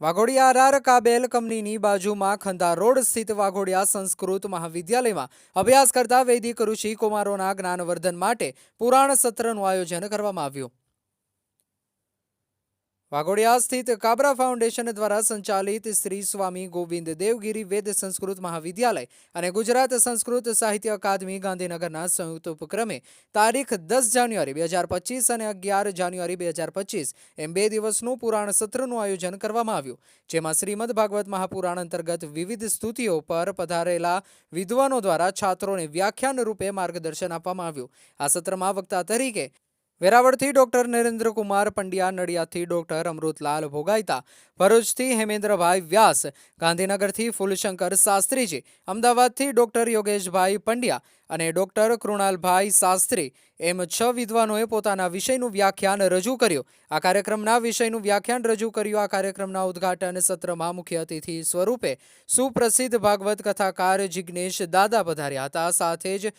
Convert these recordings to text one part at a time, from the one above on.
Waghodia R કાબેલ કંપનીની બાજુમાં ખંધાર road સ્થિત વાઘોડિયા સંસ્કૃત મહાવિદ્યાલયમાં અભ્યાસ કરતા વૈદિક ઋષિ કુમારોના જ્ઞાનવર્ધન માટે પુરાણ સત્રનું આયોજન કરવામાં આવ્યું। વાઘોડિયા સ્થિત કાબરા ફાઉન્ડેશન દ્વારા સંચાલિત શ્રી સ્વામી ગોવિંદ દેવગીરી વેદ સંસ્કૃત મહાવિદ્યાલય અને ગુજરાત સંસ્કૃત સાહિત્ય અકાદમી ગાંધીનગરના સંયુક્ત ઉપક્રમે તારીખ 10 જાન્યુઆરી 2025 અને 11 જાન્યુઆરી 2025 એમ 2 દિવસનું પુરાણ સત્રનું આયોજન કરવામાં આવ્યું, જેમાં શ્રીમદ ભાગવત મહાપુરાણ અંતર્ગત વિવિધ સ્તુતિઓ પર પધારેલા વિદ્વાનો દ્વારા છાત્રોને વ્યાખ્યાન રૂપે માર્ગદર્શન આપવામાં આવ્યું। આ સત્રમાં વક્તા તરીકે વેરાવળથી ડોક્ટર નરેન્દ્ર કુમાર પંડ્યા, નડિયાદથી ડોક્ટર અમૃતલાલ ભોગાયતા, ભરૂચથી હેમેન્દ્રભાઈ વ્યાસ, ગાંધીનગરથી ફૂલશંકર શાસ્ત્રીજી, અમદાવાદથી ડોક્ટર યોગેશભાઈ પંડ્યા અને ડોક્ટર કૃણાલભાઈ શાસ્ત્રી એમ 6 વિદ્વાનોએ પોતાના વિષયનું વ્યાખ્યાન રજૂ કર્યું। આ કાર્યક્રમના વિષયનું વ્યાખ્યાન રજૂ કર્યું। આ કાર્યક્રમના ઉદ્ઘાટન સત્રમાં મુખ્ય અતિથિ સ્વરૂપે સુપ્રસિદ્ધ ભાગવત કથાકાર જિગ્નેશ દાદા પધાર્યા હતા। સાથે જ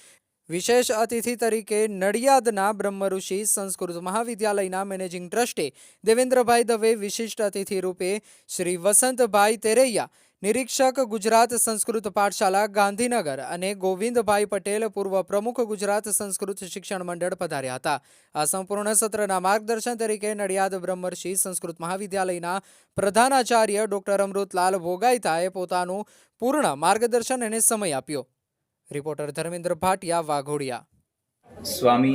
વિશેષ અતિથિ તરીકે નડિયાદના બ્રહ્મઋષિ સંસ્કૃત મહાવિદ્યાલયના મેનેજિંગ ટ્રસ્ટી દેવેન્દ્રભાઈ દવે, વિશિષ્ટ અતિથિ રૂપે શ્રી વસંતભાઈ તેરૈયા, નિરીક્ષક ગુજરાત સંસ્કૃત પાઠશાલા ગાંધીનગર અને ગોવિંદભાઈ પટેલ, પૂર્વ પ્રમુખ ગુજરાત સંસ્કૃત શિક્ષણ મંડળ પધાર્યા હતા। આ સંપૂર્ણ સત્રના માર્ગદર્શન તરીકે નડિયાદ બ્રહ્મર્ષિ સંસ્કૃત મહાવિદ્યાલયના પ્રધાનાચાર્ય ડોક્ટર અમૃતલાલ ભોગાયતાએ પોતાનું પૂર્ણ માર્ગદર્શન અને સમય આપ્યો। रिपोर्टर धर्मेंद्र भाटिया, वाघोडिया। स्वामी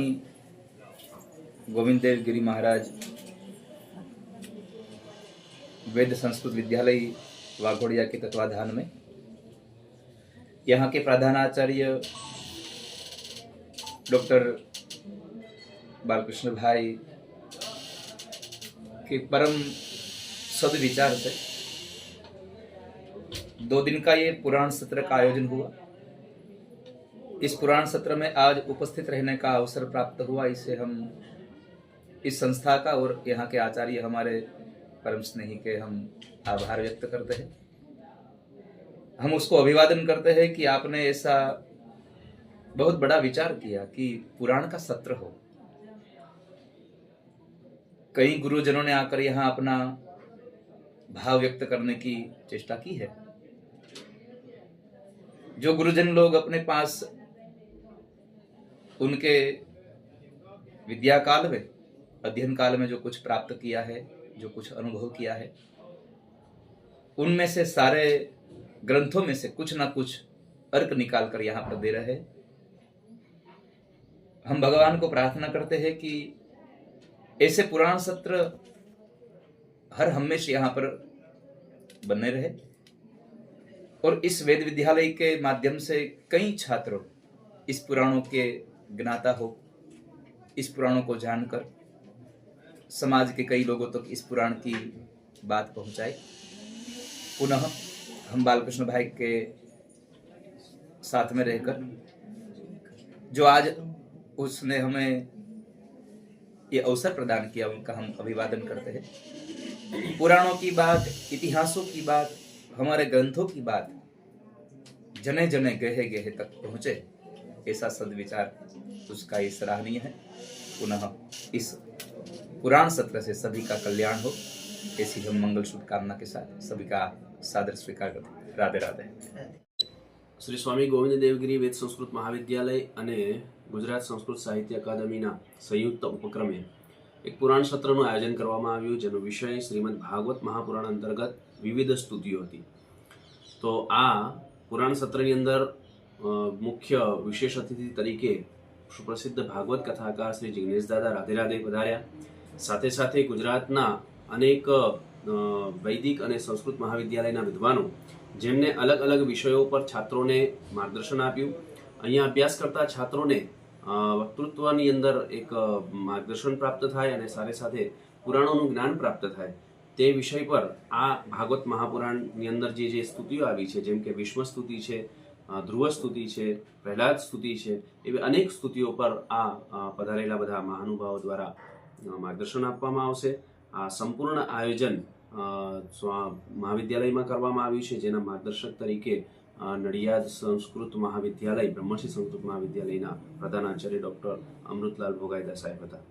गोविंद देव गिरी महाराज वेद संस्कृत विद्यालय वाघोडिया के तत्वाधान में यहाँ के प्रधानाचार्य डॉक्टर बालकृष्ण भाई के परम सद्विचार से 2 दिन का ये पुराण सत्र का आयोजन हुआ। इस पुराण सत्र में आज उपस्थित रहने का अवसर प्राप्त हुआ, इससे हम इस संस्था का और यहाँ के आचार्य हमारे परम स्नेही के हम आभार व्यक्त करते हैं। हम उसको अभिवादन करते हैं कि आपने ऐसा बहुत बड़ा विचार किया कि पुराण का सत्र हो। कई गुरुजनों ने आकर यहाँ अपना भाव व्यक्त करने की चेष्टा की है। जो गुरुजन लोग अपने पास उनके विद्या काल में, अध्ययन काल में जो कुछ प्राप्त किया है, जो कुछ अनुभव किया है, उनमें से सारे ग्रंथों में से कुछ ना कुछ अर्क निकाल कर यहाँ पर दे रहे हैं। हम भगवान को प्रार्थना करते हैं कि ऐसे पुराण सत्र हर हमेशा यहाँ पर बने रहे और इस वेद विद्यालय के माध्यम से कई छात्रों इस पुराणों के ज्ञाता हो, इस पुराणों को जानकर समाज के कई लोगों तक इस पुराण की बात पहुंचाए। पुनः हम बालकृष्ण भाई के साथ में रहकर जो आज उसने हमें ये अवसर प्रदान किया, उनका हम अभिवादन करते हैं। पुराणों की बात, इतिहासों की बात, हमारे ग्रंथों की बात जने जने गहे गहे तक पहुंचे, ऐसा सद्विचार उसका ये सराहनीय है। पुनः इस पुराण सत्र से सभी का कल्याण हो, ऐसी हम मंगल शुभकामना के साथ सभी का सादर स्वीकार करते हैं। राधे राधे। श्री स्वामी गोविंद देवगिरी वेद संस्कृत महाविद्यालय અને ગુજરાત સંસ્કૃત સાહિત્ય અકાદમીના સંયુક્ત ઉપક્રમે એક પુરાણ સત્રનું આયોજન કરવામાં આવ્યું, જેનો વિષય શ્રીમદ ભાગવત મહાપુરાણ અંતર્ગત વિવિધ સ્તુતિઓ હતી। તો આ પુરાણ સત્રની અંદર મુખ્ય વિશેષ અતિથિ તરીકે સુપ્રસિદ્ધ ભાગવત કથાકાર શ્રી જિગ્નેશ દાદા રાધે રાધે પધાર્યા। સાથે સાથે ગુજરાતના અનેક વૈદિક અને સંસ્કૃત મહાવિદ્યાલયના વિદ્વાનો જેમને અલગ અલગ વિષયો પર છાત્રોને માર્ગદર્શન આપ્યું। અહીંયા અભ્યાસ કરતા છાત્રોને વક્તૃત્વની અંદર એક માર્ગદર્શન પ્રાપ્ત થાય અને સાથે સાથે પુરાણોનું જ્ઞાન પ્રાપ્ત થાય તે વિષય પર આ ભાગવત મહાપુરાણની અંદર જે સ્તુતિઓ આવી છે, જેમ કે વિષ્ણુ સ્તુતિ છે, ધ્રુવ સ્તુતિ છે, પ્રહલાદ સ્તુતિ છે, એવી અનેક સ્તુતિઓ પર આ પધારેલા બધા મહાનુભાવો દ્વારા માર્ગદર્શન આપવામાં આવશે। આ સંપૂર્ણ આયોજન મહાવિદ્યાલયમાં કરવામાં આવ્યું છે, જેના માર્ગદર્શક તરીકે નડિયાદ સંસ્કૃત મહાવિદ્યાલય બ્રહ્મર્ષિ સંસ્કૃત મહાવિદ્યાલયના પ્રધાનાચાર્ય ડોક્ટર અમૃતલાલ ભોગાયતા સાહેબ હતા।